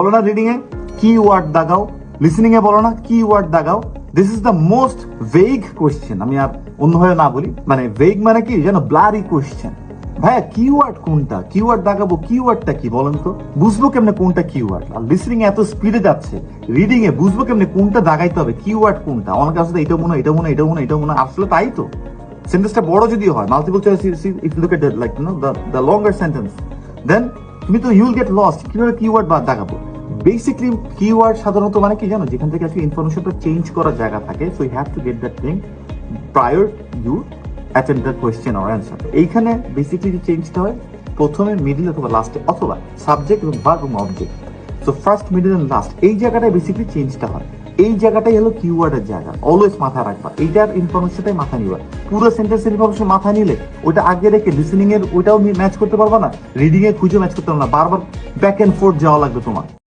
বলো না রিডিং এ কিওয়ার্ড দাগাও, লিসনিং এ বলো না কিওয়ার্ড দাগাও। This is the most vague question. আমি আর অন্যভাবে না বলি, মানে ভেগ মানে কি যেন ব্লারি কোয়েশ্চেন। ভাইয়া কিওয়ার্ড কোনটা? কিওয়ার্ড দাগাবো, কিওয়ার্ডটা কি বলেন তো? বুঝবো কেমনে কোনটা কিওয়ার্ড? আর লিসনিং এত স্পিডে যাচ্ছে, রিডিং এ বুঝবো কেমনে কোনটা দাগাইতে হবে, কিওয়ার্ড কোনটা? অনেক আসলে এটা মনে হয়, এটা মনে হয়, এটা মনে হয়, এটা মনে হয়, আসলে তাই তো। সেন্টেন্সটা বড় যদি হয়, multiple choice, if you look at like no the longer sentence, then তুমি তো ইউ উইল গেট লস্ট। কিভাবে কিওয়ার্ড বা দাগাবো? বেসিকলি কিওয়ার্ড সাধারণত মানে কি জানো, যেখান থেকে আসলে ইনফরমেশনটা চেঞ্জ করার জায়গা থাকে। So you have to get that thing prior you attend the question or answer. এইখানে বেসিকলি যে চেঞ্জটা হয় প্রথমে, মিডিল অথবা লাস্টে, অথবা সাবজেক্ট এবং ভার্ব এবং object. So first, middle and last, এই জায়গাটায় বেসিকলি চেঞ্জটা হয়। এই জায়গাটাই হলো কিওয়ার্ডের জায়গা। অলওয়েজ মাথায় রাখবা, এইটার ইনফরমেশনটাই মাথায় নিবা। পুরো সেন্টেন্সের ইনফরমেশন মাথায় নিলে ওটা আগে রেখে লিসনিং এর ওইটাও ম্যাচ করতে পারবা না, রিডিং এ খুঁজে ম্যাচ করতে পারবা না, বারবার ব্যাক এন্ড ফোর্থ যাওয়া লাগবে তোমার।